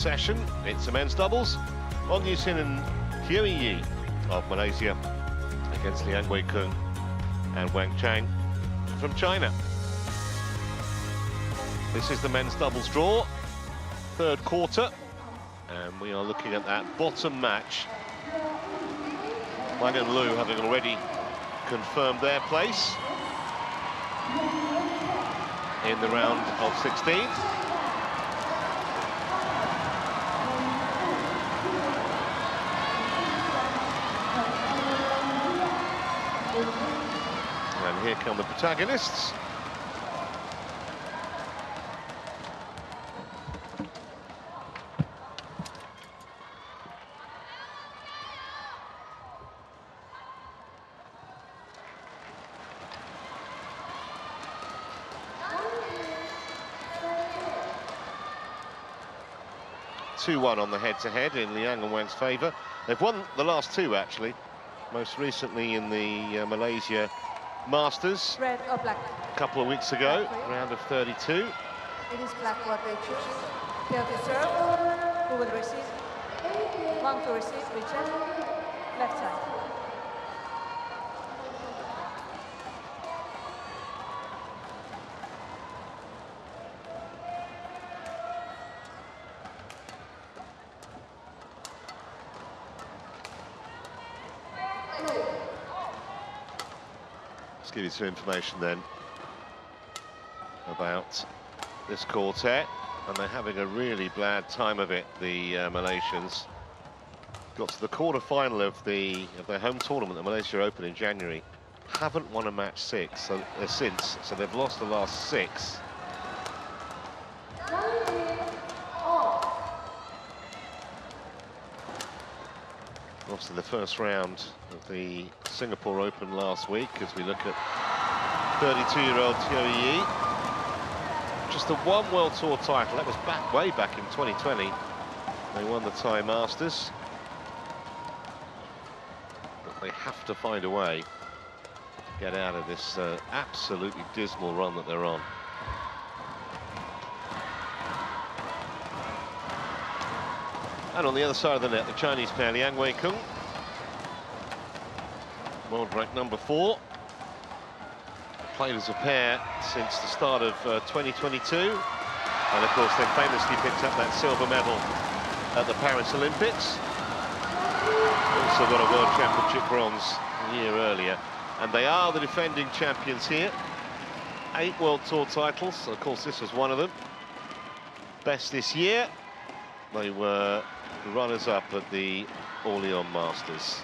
Session. It's the men's doubles. Wang and Yi of Malaysia against Liang and Wang from China. This is the men's doubles draw, third quarter, and we are looking at that bottom match. Wang and Lu having already confirmed their place in the round of 16. And here come the protagonists. Two-1 on the head-to-head in Liang and Wang's favour. They've won the last two, actually. Most recently in the Malaysia Masters. Red or black? A couple of weeks ago, round of 32. It is black what they choose. Fail to serve. Who will receive? Wang to receive, return. Left side. Let's give you some information then about this quartet, and they're having a really bad time of it, the Malaysians. Got to the quarter-final of their home tournament, the Malaysia Open in January. Haven't won a match since, so they've lost the last 6. Lost in the first round of the Singapore Open last week, as we look at 32-year-old Yi. Just the one World Tour title. That was way back in 2020. They won the Thai Masters. But they have to find a way to get out of this absolutely dismal run that they're on. And on the other side of the net, the Chinese pair, Liang Weikeng, world ranked number 4. Played as a pair since the start of 2022. And of course, they famously picked up that silver medal at the Paris Olympics. Also got a World Championship bronze a year earlier. And they are the defending champions here. 8 World Tour titles, of course this was one of them. Best this year. They were runners-up at the Orléans Masters.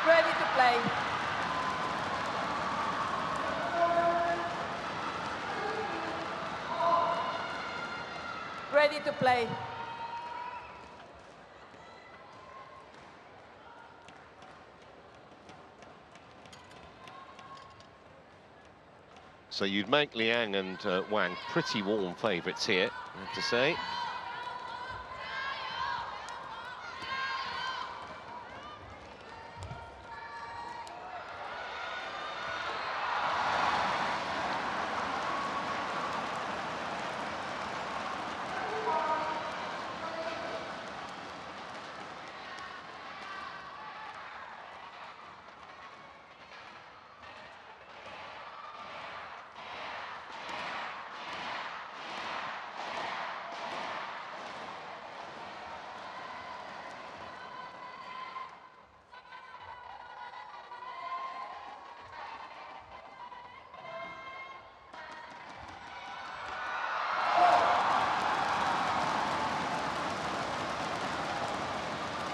Ready to play. Ready to play. So you'd make Liang and Wang pretty warm favourites here, I have to say.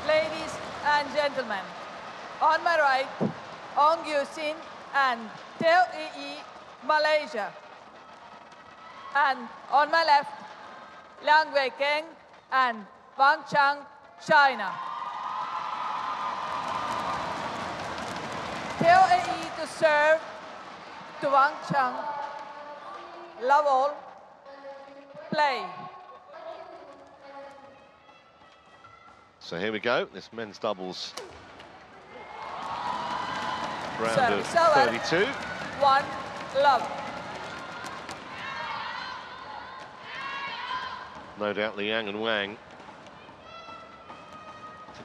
Ladies and gentlemen, on my right, Ong Yusin and Teo Yi, Malaysia. And on my left, Liang Weikeng and Wang Chang, China. Teo Ei to serve to Wang Chang. Love all. Play. So here we go, this men's doubles round of Service over. 32. 1 love. No doubt Liang and Wang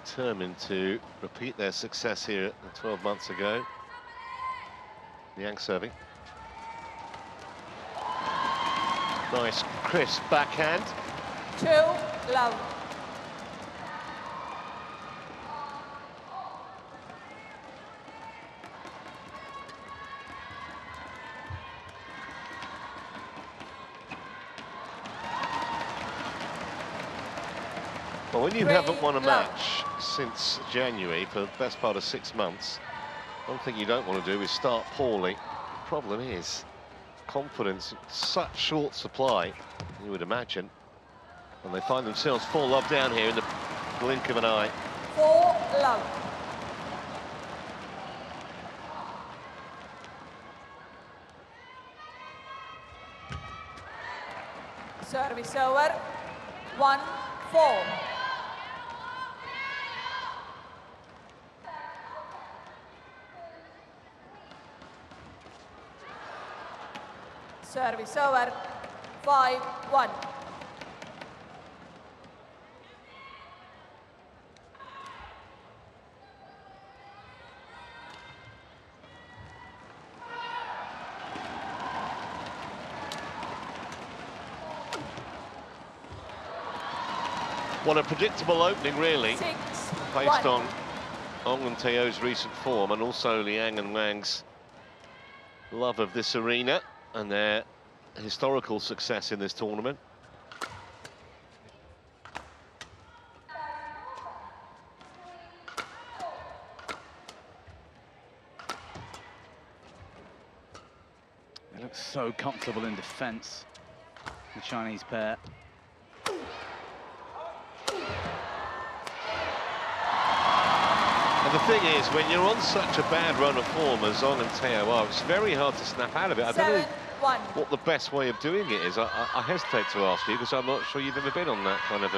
determined to repeat their success here 12 months ago. Liang serving. Nice crisp backhand. 2 love. Well, when you 3 haven't won a love. match since January for the best part of 6 months, one thing you don't want to do is start poorly. The problem is confidence, such short supply, you would imagine. And they find themselves 4 love down here in the blink of an eye. 4 love. Service over. 1-4. Service over. 5-1. What a predictable opening, really, 6-1. based on Ong and Teo's recent form, and also Liang and Wang's love of this arena and their historical success in this tournament. They look so comfortable in defence, the Chinese pair. And the thing is, when you're on such a bad run of form as Ong and Teo are, it's very hard to snap out of it. I don't know 7-1. what the best way of doing it is. I hesitate to ask you, because I'm not sure you've ever been on that kind of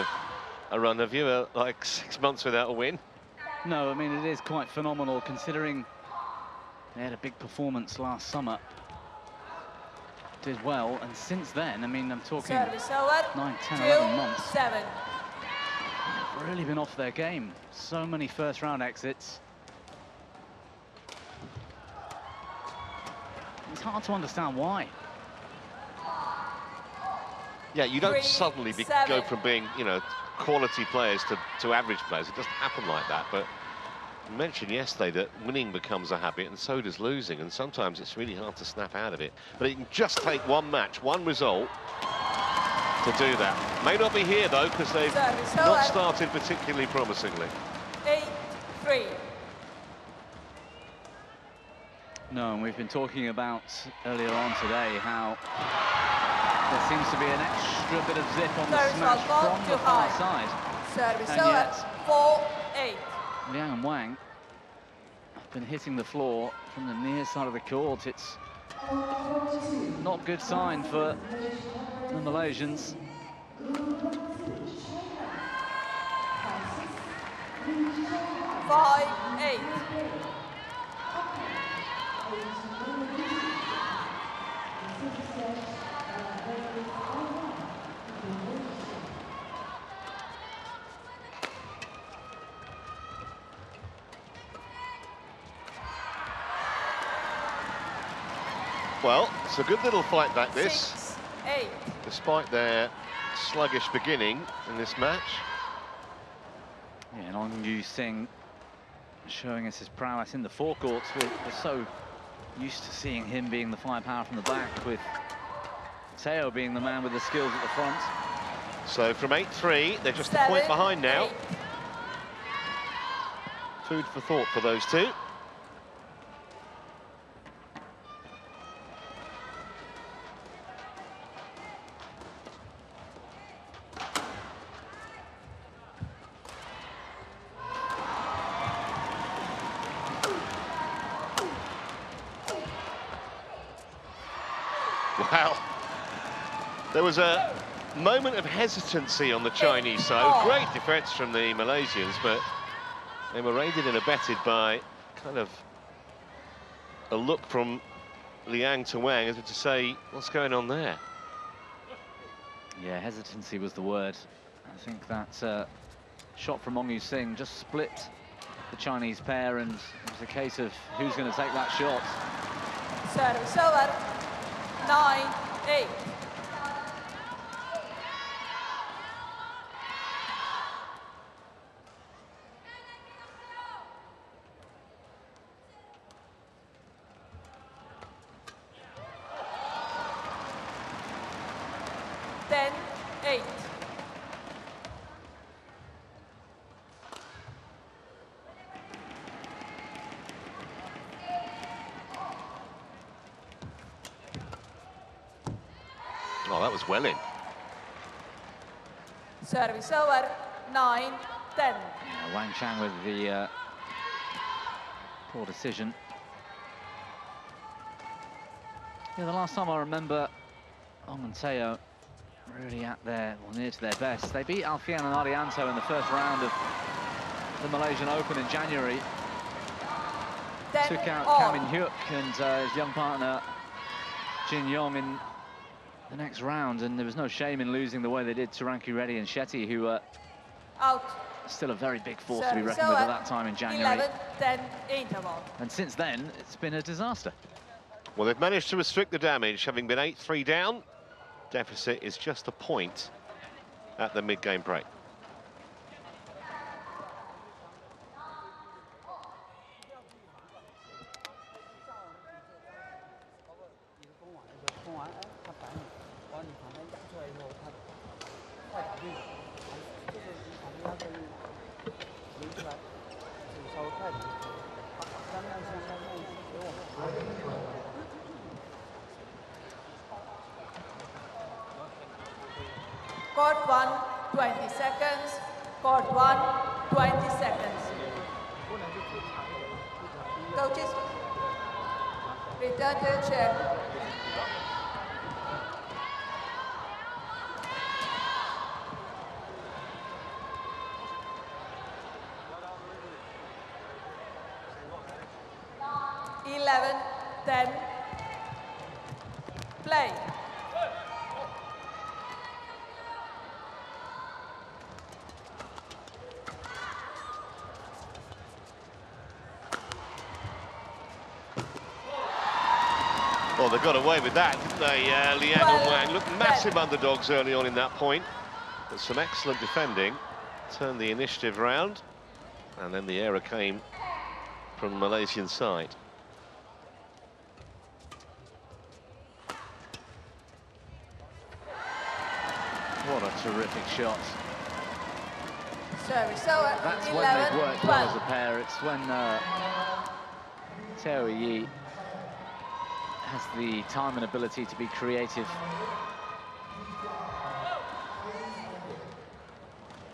a run, have you? Like 6 months without a win? No, I mean, it is quite phenomenal considering they had a big performance last summer. Did well, and since then, I mean, I'm talking Service over. 9, 10, 11 months. 2-7. They've really been off their game. So many first-round exits. It's hard to understand why. Yeah, you don't 3, suddenly go 7. from being, you know, quality players to average players. It doesn't happen like that. But you mentioned yesterday that winning becomes a habit, and so does losing. And sometimes it's really hard to snap out of it. But it can just take one match, one result, to do that. May not be here, though, because they've Service not over. started particularly promisingly. 8-3. No, and we've been talking about earlier on today how there seems to be an extra bit of zip on the Service smash well, from too the far high. side. Service And over. yet- 4-8. Liang and Wang have been hitting the floor from the near side of the court. It's not a good sign for the Malaysians. Five, 8. Well, it's a good little fight back, this, 6-8. despite their sluggish beginning in this match. Yeah, and Ong Yu Sing showing us his prowess in the forecourts. We're so used to seeing him being the firepower from the back, with Teo being the man with the skills at the front. So from 8-3, they're just a 7, point behind now. 8. Food for thought for those two. Well, there was a moment of hesitancy on the Chinese side. Great defence from the Malaysians, but they were aided and abetted by kind of a look from Liang to Wang as if to say, what's going on there? Yeah, hesitancy was the word. I think that shot from Ong Sing just split the Chinese pair, and it was a case of who's going to take that shot. Service over, 9-8. Oh, that was well in. Service over, 9-10. Yeah, Wang Chang with the poor decision. Yeah, the last time I remember Ong and Teo really at their, or near to their best, they beat Alfian and Arianto in the first round of the Malaysian Open in January. Took out Kam In Hyuk and his young partner Jin Yong in the next round, and there was no shame in losing the way they did to Ranki Reddy and Shetty, who were out. Still a very big force to be reckoned with at that time in January. 11-10 interval. And since then, it's been a disaster. Well, they've managed to restrict the damage, having been 8-3 down. Deficit is just a point at the mid-game break. Court 1, 20 seconds. Court 1, 20 seconds. Coaches, return to your chair. Play. Well, they got away with that, didn't they? Liang and Wang looked massive underdogs early on in that point, but some excellent defending turned the initiative round, and then the error came from the Malaysian side. What a terrific shot. Service over. That's 11, when they've worked 12. well as a pair. It's when Teo Yi has the time and ability to be creative.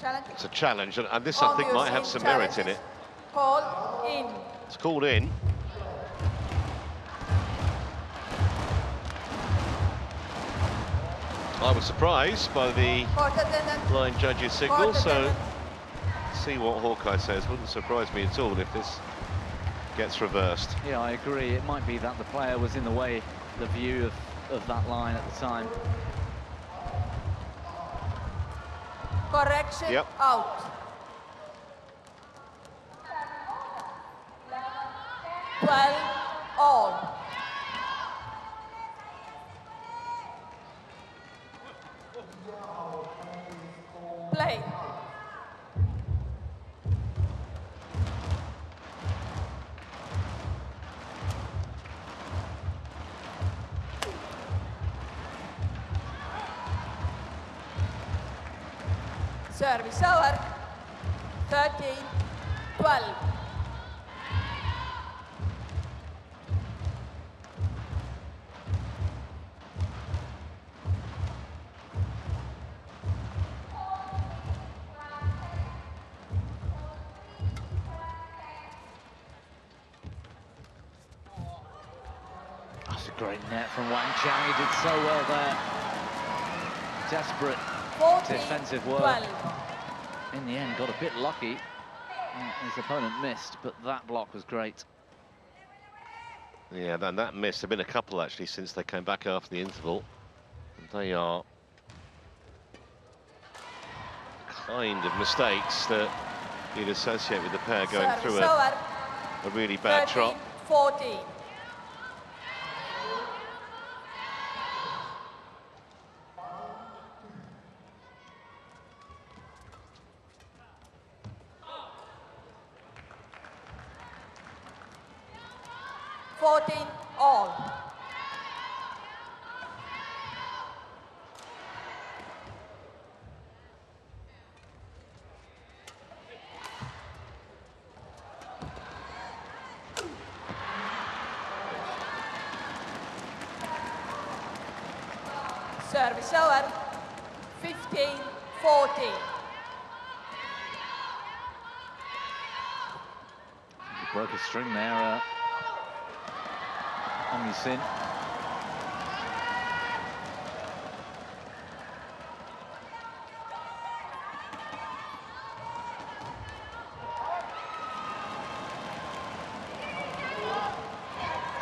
Challenge. It's a challenge, and this, I think, might have some merit in it. Call in. It's called in. I was surprised by the line judge's signal, so see what Hawkeye says. Wouldn't surprise me at all if this gets reversed. Yeah, I agree. It might be that the player was in the way, the view of that line at the time. Correction. Yep. Out. 12 all. Play. Service over. 13-12. It's a great net from Wang Chang. He did so well there. Desperate 40, defensive work. 12. In the end, got a bit lucky. His opponent missed, but that block was great. Yeah, then that miss. There've been a couple actually since they came back after the interval. And they are kind of mistakes that you'd associate with the pair going through a really bad 13, trot. 14. All. Service over. 15-14. Broke a string there. Wang Sin.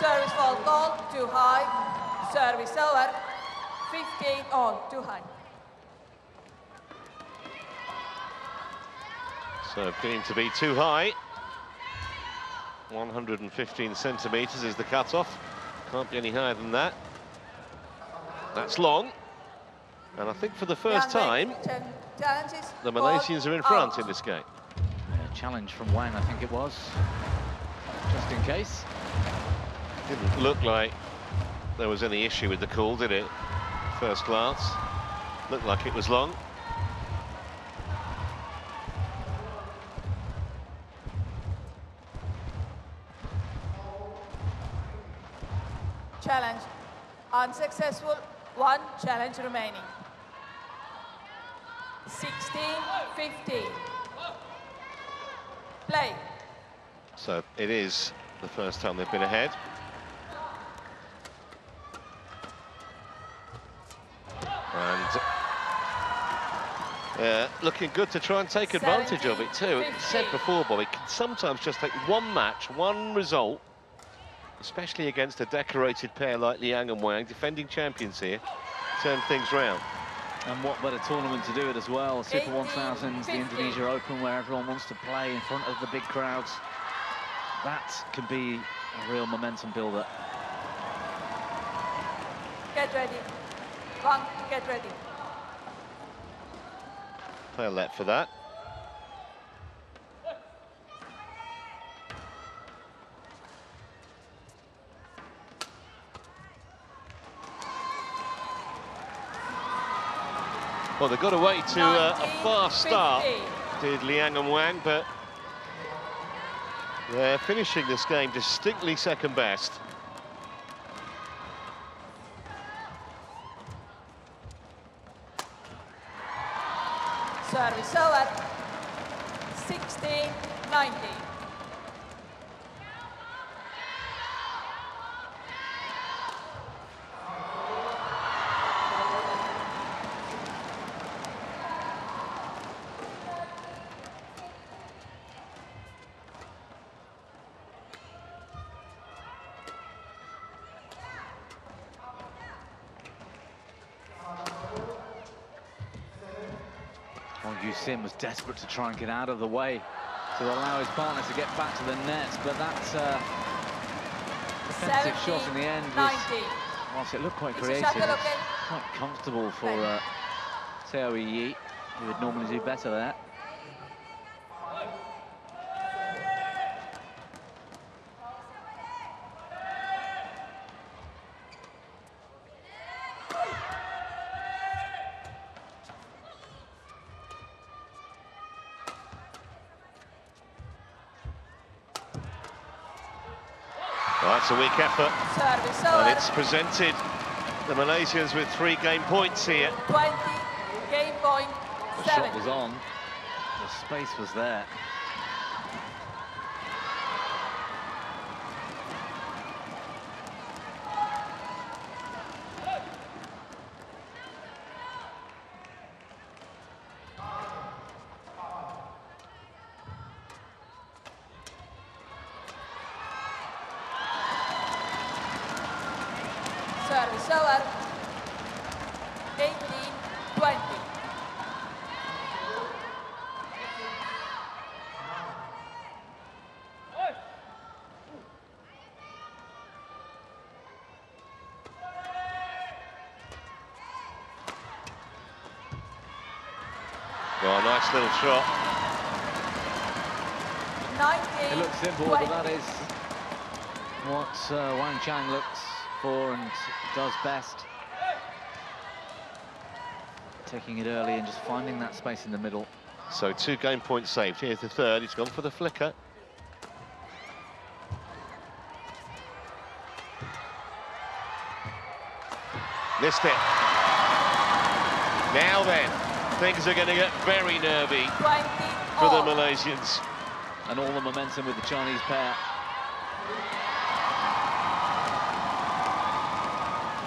Service fault goal, too high. Service over. 15 all, too high. So getting to be too high. 115 centimetres is the cutoff. Can't be any higher than that. That's long. And I think for the first time, the Malaysians are in front in this game. Yeah, challenge from Wang, I think it was. Just in case. Didn't look like there was any issue with the call, did it? First glance. Looked like it was long. Challenge unsuccessful, 1 challenge remaining. 16-15. Play. So it is the first time they've been ahead. And looking good to try and take advantage of it too. As said before, Bob, it can sometimes just take one match, one result, especially against a decorated pair like Liang and Wang, defending champions here, turn things round. And what better tournament to do it as well? Super 1000s, the Indonesia Open, where everyone wants to play in front of the big crowds. That can be a real momentum builder. Get ready. Wang, get ready. Play a let for that. Well, they got away to a fast start, did Liang and Wang, but they're finishing this game distinctly second best. Service over. 16-19. Sim was desperate to try and get out of the way to allow his partner to get back to the net, but that defensive shot in the end was, whilst it looked quite creative, quite comfortable for Teo Yi, who would normally do better there. Well, that's a weak effort, and it's presented the Malaysians with 3 game points here. 20, game point, the 7. Shot was on, the space was there. Service over. 18-20. Oh, nice little shot. 19. It looks simple, but that is what Wang Chang looks for and does best. Taking it early and just finding that space in the middle. So 2 game points saved. Here's the third. He's gone for the flicker. Missed it. Now then, things are going to get very nervy for the Malaysians. And all the momentum with the Chinese pair.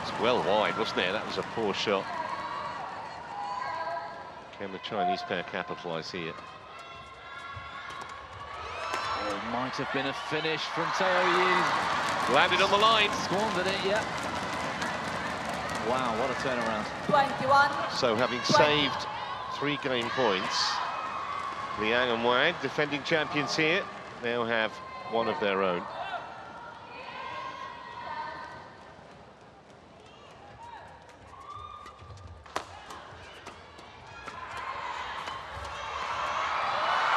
It's well wide, wasn't it? That was a poor shot. Can the Chinese pair capitalise here? Oh, it might have been a finish from Teo Yi. Landed on the line. Squandered it, yeah. Wow, what a turnaround. 21. So having saved 3 game points, Liang and Wang, defending champions here, now have one of their own.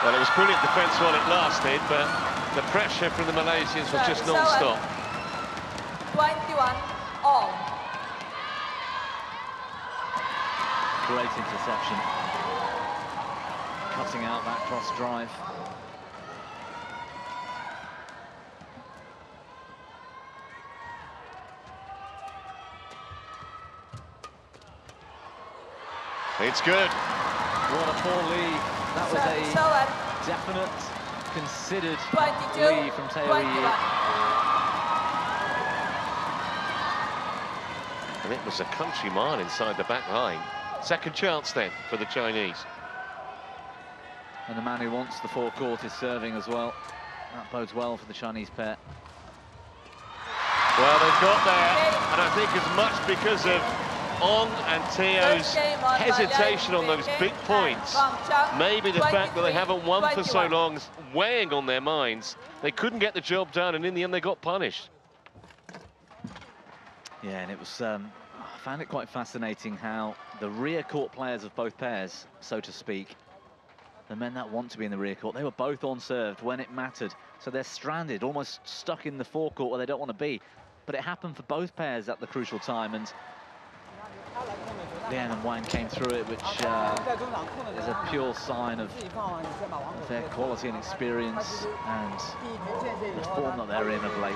Well, it was brilliant defence while it lasted, but the pressure from the Malaysians was just non-stop. 21 all. Great interception. Cutting out that cross drive. It's good. What a poor lead. That was a definite, considered 22, lead from Teo Yi. And it was a country mile inside the back line. Second chance then for the Chinese. And the man who wants the forecourt is serving as well. That bodes well for the Chinese pair. Well, they've got there, and I think as much because of Ong and Teo's hesitation on those big points, maybe the fact that they haven't won for so long is weighing on their minds. They couldn't get the job done, and in the end they got punished. Yeah, and it was, I found it quite fascinating how the rear court players of both pairs, so to speak, the men that want to be in the rear court, they were both on served when it mattered. So they're stranded, almost stuck in the forecourt where they don't want to be. But it happened for both pairs at the crucial time, and Liang and Wang came through it, which is a pure sign of their quality and experience and the form that they're in of late.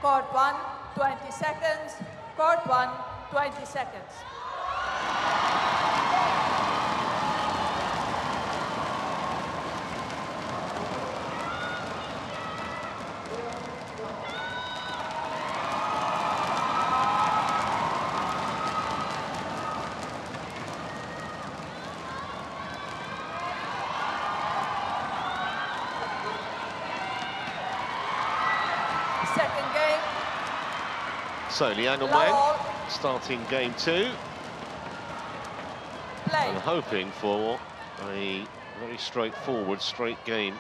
Court 1, 20 seconds. Court 1, 20 seconds. Second game. So Liang and Wang starting game 2. Play. And hoping for a very straightforward straight game.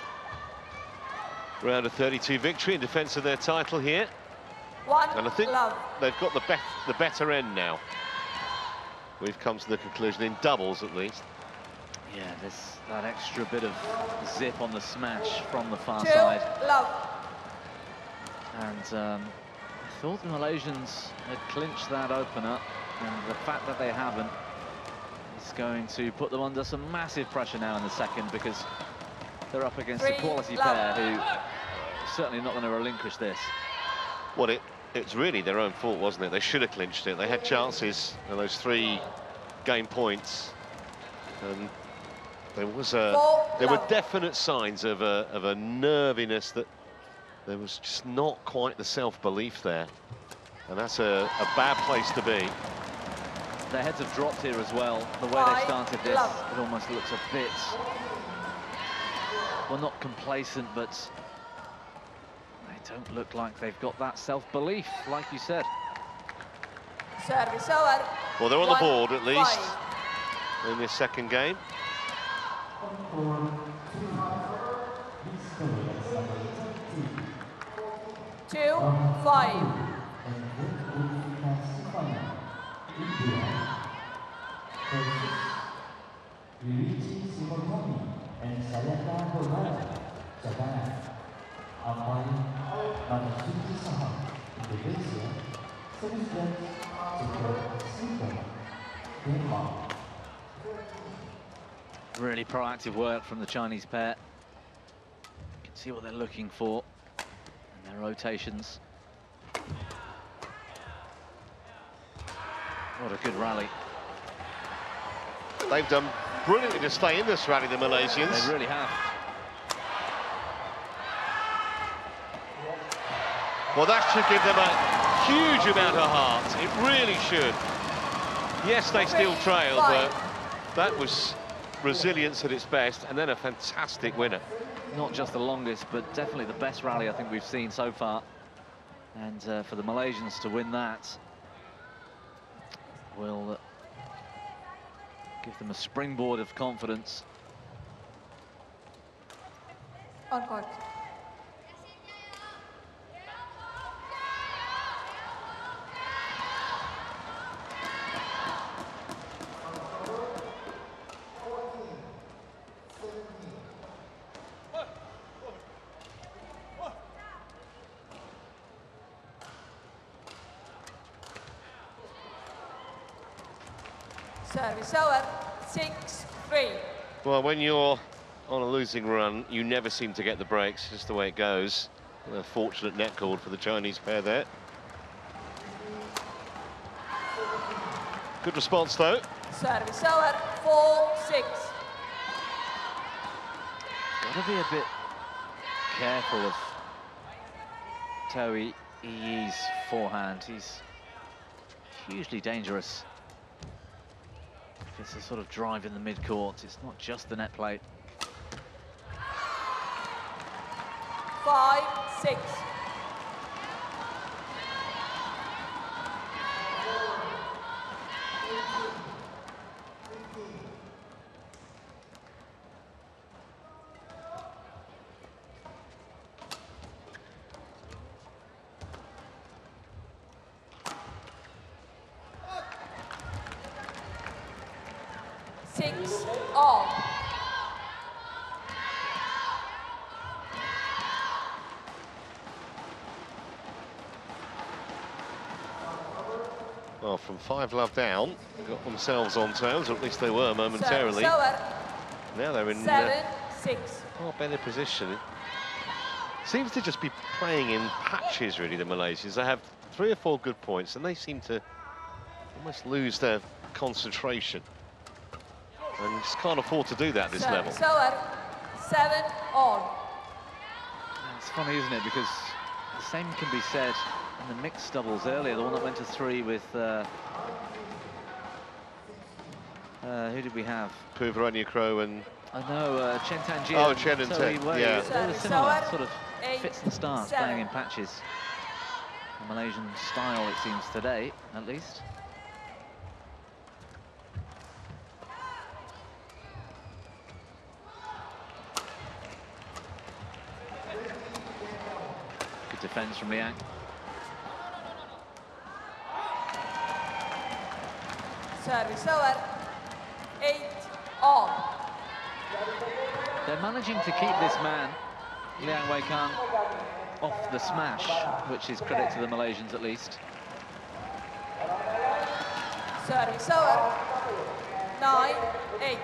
Round of 32 victory in defence of their title here. One And I think love. they've got the better end now. we've come to the conclusion, in doubles at least. Yeah, there's that extra bit of zip on the smash from the far 2 side. love. And I thought the Malaysians had clinched that opener, and the fact that they haven't is going to put them under some massive pressure now in the second, because they're up against a 3 quality love. pair who are certainly not going to relinquish this. Well, it's really their own fault, wasn't it? They should have clinched it. They had chances in those 3 game points, and there were definite signs of a nerviness, that there was just not quite the self-belief there, and that's a bad place to be. Their heads have dropped here as well. The way they started this, it almost looks a bit, well, not complacent, but they don't look like they've got that self-belief, like you said. Service over. Well, they're on the board at least 5. in this second game. Two, 5. Really proactive work from the Chinese pair. You can see what they're looking for in their rotations. What a good rally. They've done brilliantly to stay in this rally, the Malaysians. They really have. Well, that should give them a huge amount of heart. It really should. Yes, they still trailed, but that was resilience at its best, and then a fantastic winner. Not just the longest, but definitely the best rally I think we've seen so far. And for the Malaysians to win that will give them a springboard of confidence. On court. Service over, 6-3. Well, when you're on a losing run, you never seem to get the breaks, just the way it goes. A fortunate net cord for the Chinese pair there. Good response, though. Service over, 4-6. Got to be a bit careful of Toei Yi's forehand. He's hugely dangerous. It's a sort of drive in the mid-court. It's not just the net plate. 5-6. Well, from 5-love down, got themselves on terms, or at least they were momentarily. Now they're in 7-6. far better position. Seems to just be playing in patches, really, the Malaysians. They have 3 or 4 good points, and they seem to almost lose their concentration. And just can't afford to do that at this level. 7-all. It's funny, isn't it? Because the same can be said in the mixed doubles earlier, the one that went to 3 with who did we have? Puvaranyakro and Chen Tanji. Oh, Chen and Chen, yeah. They were similar, sort of fits and starts, playing in patches. The Malaysian style, it seems, today, at least. Good defense from Liang. Service over. 8 all. They're managing to keep this man, Liang off the smash, which is credit to the Malaysians at least. Service over. 9, 8.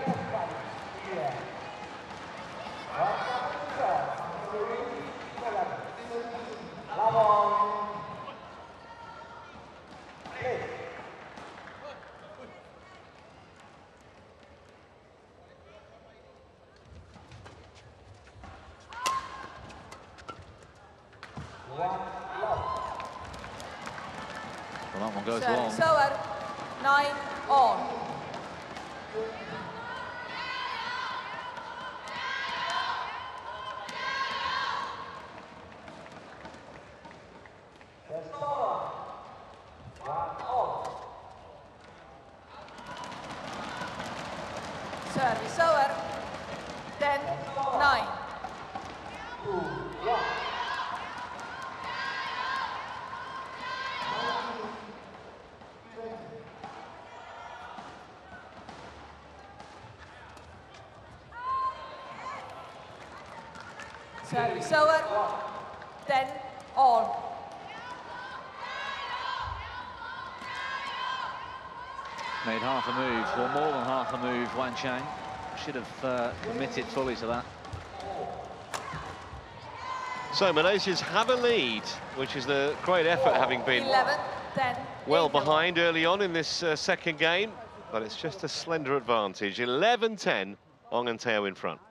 Well, that one goes long. Service over. 9 all. Service over. 10, 9. Service over. 10 all. Made half a move, or more than half a move, Wang Chang. Should have committed fully to that. So Malaysians have a lead, which is a great effort, having been 11, 10. well behind early on in this second game, but it's just a slender advantage. 11-10, Wang and Teo in front.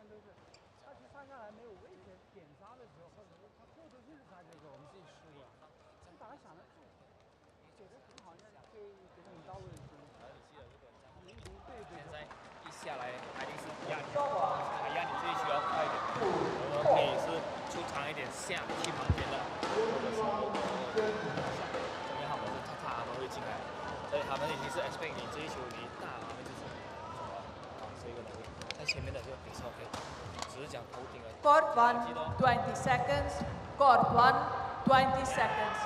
Court 1, 20 seconds. Court 1, 20 seconds.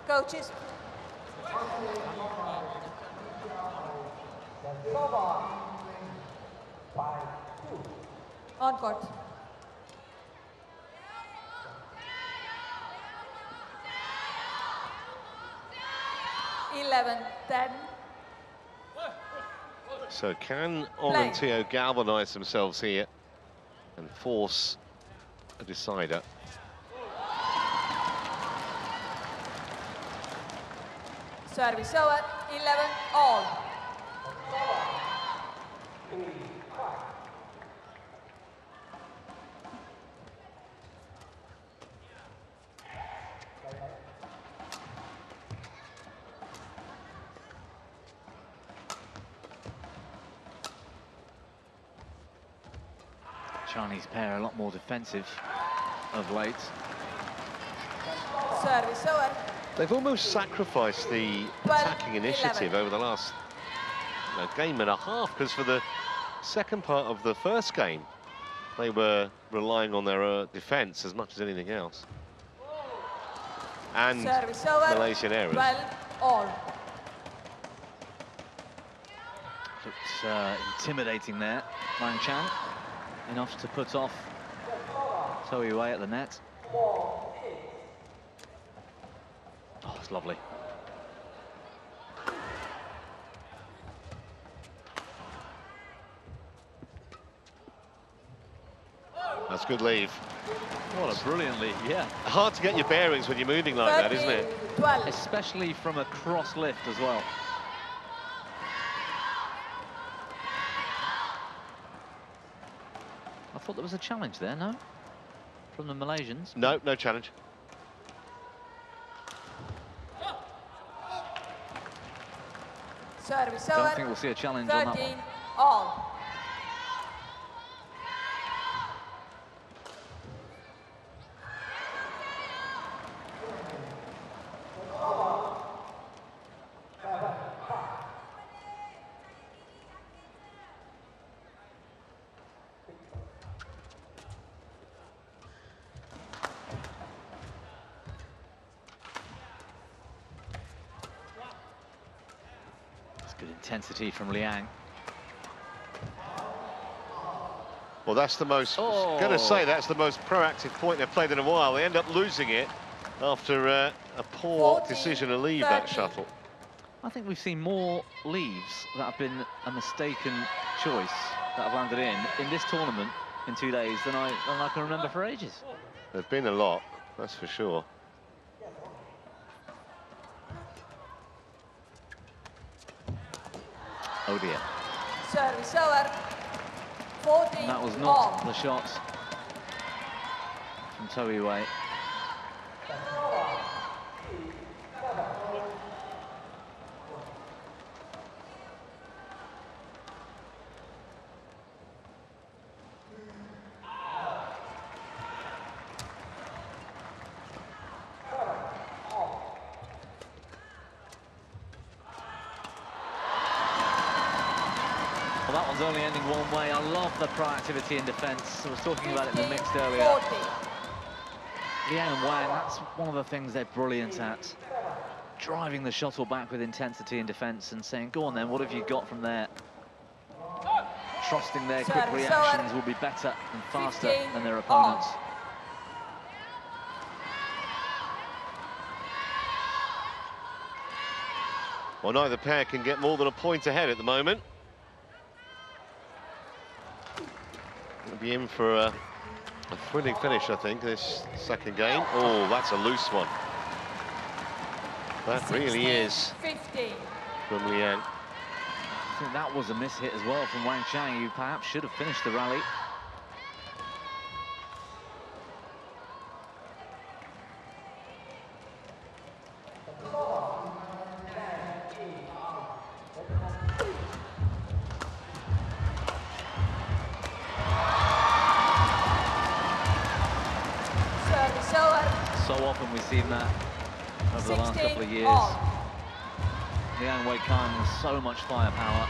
Coaches. On court. Eleven, 10. So can Wang and Teo galvanise themselves here and force a decider? Service over. 11 all. Chinese pair a lot more defensive of late. Service over. They've almost sacrificed the 12, attacking initiative 11. over the last game and a half, because for the second part of the first game, they were relying on their defence as much as anything else. And Service over. Malaysian errors. 12 all. Looked intimidating there, Wang Chang. Enough to put off Toh Yue at the net. Oh, it's lovely. That's good leave. What a brilliant leave, yeah. Hard to get your bearings when you're moving like that, isn't it? 12. Especially from a cross lift as well. I thought there was a challenge there, no? From the Malaysians. No, no challenge. Service Don't over. think we'll see a challenge on that 13 one. all. Good intensity from Liang. Well, that's the most, going to say that's the most proactive point they've played in a while. They end up losing it after a poor decision to leave that shuttle. I think we've seen more leaves that have been a mistaken choice that have landed in this tournament in 2 days than I can remember for ages. There've been a lot, that's for sure. Oh dear. Service over. 14 And that was not the shot from Toiwei. Well, that one's only ending one way. I love the proactivity in defence. I was talking about it in the mixed earlier. 40. Liang and Wang, that's one of the things they're brilliant at. Driving the shuttle back with intensity in defence and saying, go on then, what have you got from there? Trusting their quick reactions will be better and faster than their opponents. Well, neither pair can get more than a point ahead at the moment. We'll be in for a thrilling finish, I think, this second game. Oh, that's a loose one. That really is 15. from Liang. I think that was a miss-hit as well from Wang Chang, who perhaps should have finished the rally. So often we've seen that over the last couple of years. Liang Weikan with so much firepower,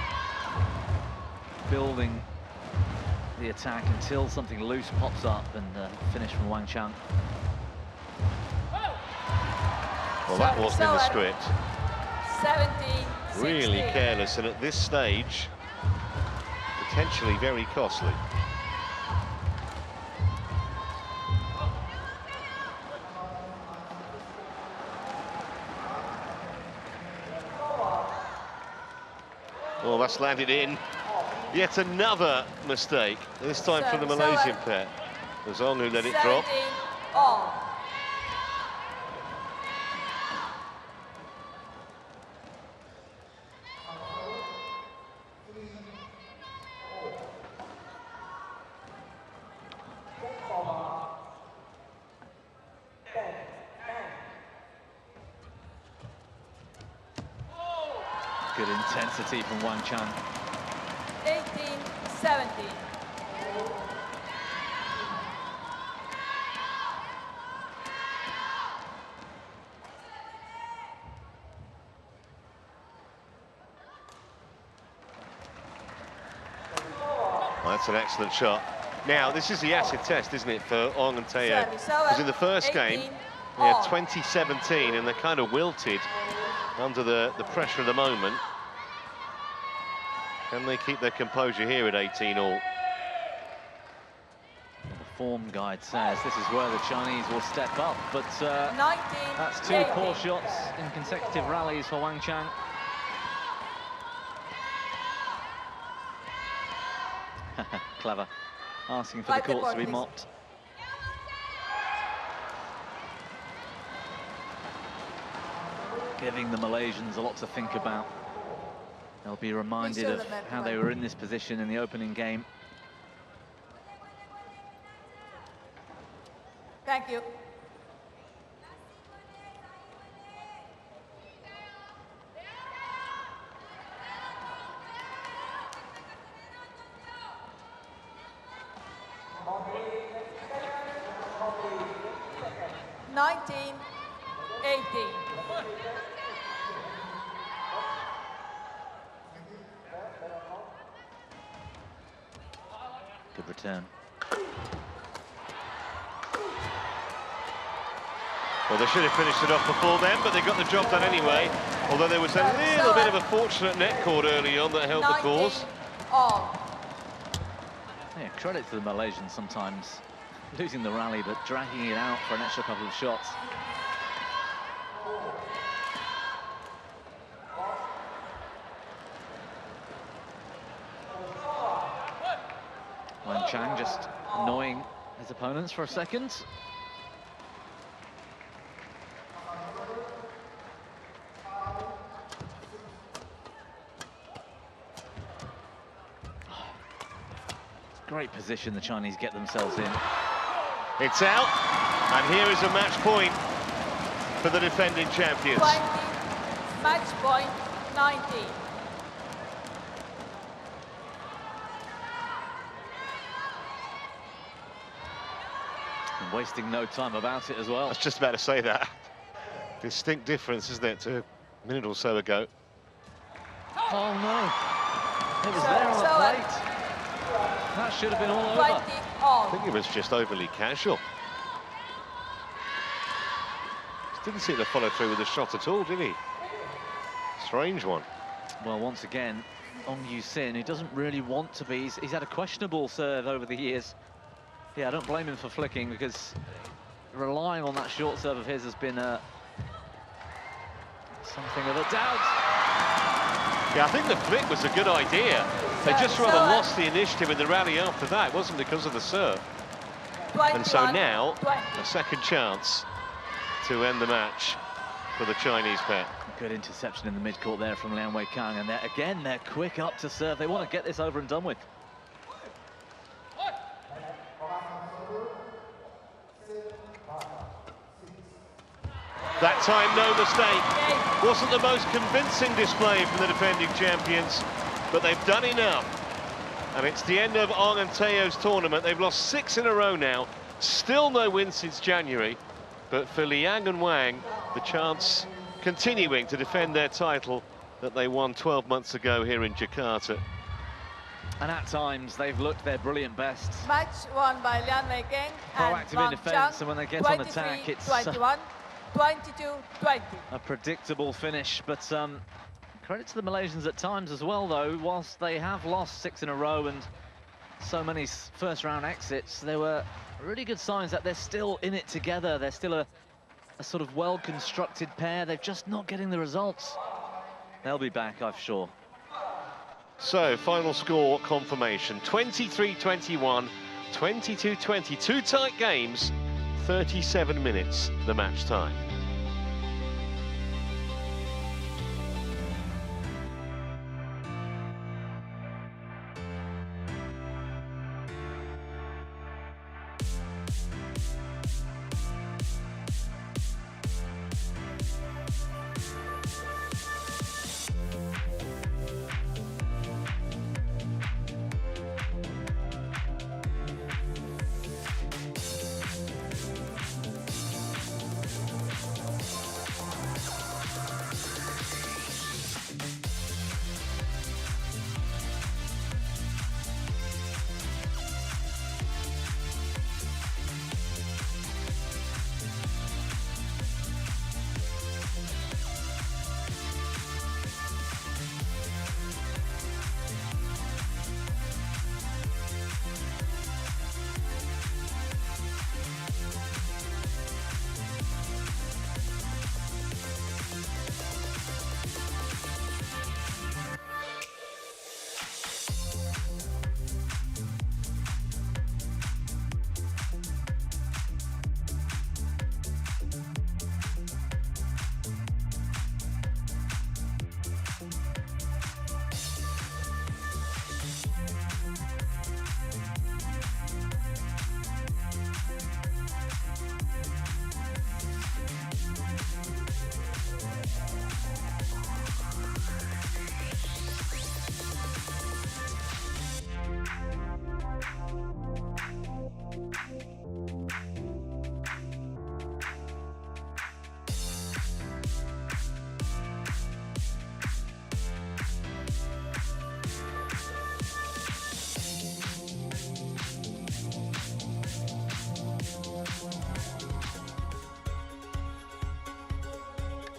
building the attack until something loose pops up, and finish from Wang Chang. Well, that wasn't in the script. 17-16. Really careless, and at this stage, potentially very costly. Well, that's landed in. Yet another mistake, this time from the Malaysian pair. It was Wang who let it drop. Good intensity from Wang Chang. 18-17. Well, that's an excellent shot. Now, this is the acid test, isn't it, for Wang and Teo? Because in the first game, they had 20-17, and they kind of wilted under the pressure of the moment. Can they keep their composure here at 18-all? The form guide says this is where the Chinese will step up, but that's 2 poor shots in consecutive rallies for Wang Chang. Clever, asking for the courts to be mopped. Giving the Malaysians a lot to think about. They'll be reminded of how they were in this position in the opening game. Thank you. Good return. Well, they should have finished it off before then, but they got the job done anyway. Although there was a little bit of a fortunate net cord early on that helped the cause. Yeah, credit to the Malaysians sometimes losing the rally, but dragging it out for an extra couple of shots. Wang Chang just annoying his opponents for a second. Great position the Chinese get themselves in. It's out, and here is a match point for the defending champions. 20, match point 90. And wasting no time about it as well. I was just about to say that. Distinct difference, isn't it, to a minute or so ago. Oh no, it was there on the plate. That should have been all over. I think it was just overly casual. Just didn't seem to follow through with the shot at all, did he? Strange one. Well, once again, Ong Yu-sin, who doesn't really want to be. He's had a questionable serve over the years. Yeah, I don't blame him for flicking, because relying on that short serve of his has been something of a doubt. Yeah, I think the flick was a good idea. They just rather lost the initiative in the rally after that. It wasn't because of the serve. And so now, a second chance to end the match for the Chinese pair. Good interception in the mid-court there from Liang Wei-kang, and they're quick up to serve. They want to get this over and done with. That time, no mistake. Wasn't the most convincing display from the defending champions, but they've done enough. And it's the end of Ong and Teo's tournament. They've lost 6 in a row now. Still no wins since January. But for Liang and Wang, the chance continuing to defend their title that they won 12 months ago here in Jakarta. And at times, they've looked their brilliant best. Match won by Liang Wei-kang and Proactive in Wang defence, Chang, and when they get on attack, it's 21, 22-20. a predictable finish. But credit to the Malaysians at times as well, though. Whilst they have lost 6 in a row and so many first-round exits, there were really good signs that they're still in it together. They're still a sort of well-constructed pair. They're just not getting the results. They'll be back, I'm sure. So, final score confirmation, 23-21, 22-20. 2 tight games, 37 minutes the match time.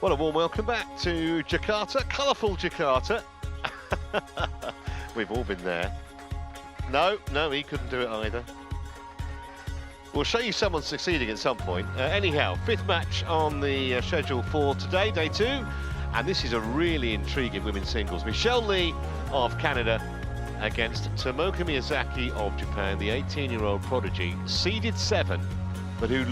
Well, a warm welcome back to Jakarta, colourful Jakarta. We've all been there. No, he couldn't do it either. We'll show you someone succeeding at some point. Anyhow, 5th match on the schedule for today, day 2. And this is a really intriguing women's singles. Michelle Lee of Canada against Tomoka Miyazaki of Japan, the 18-year-old prodigy, seeded 7, but who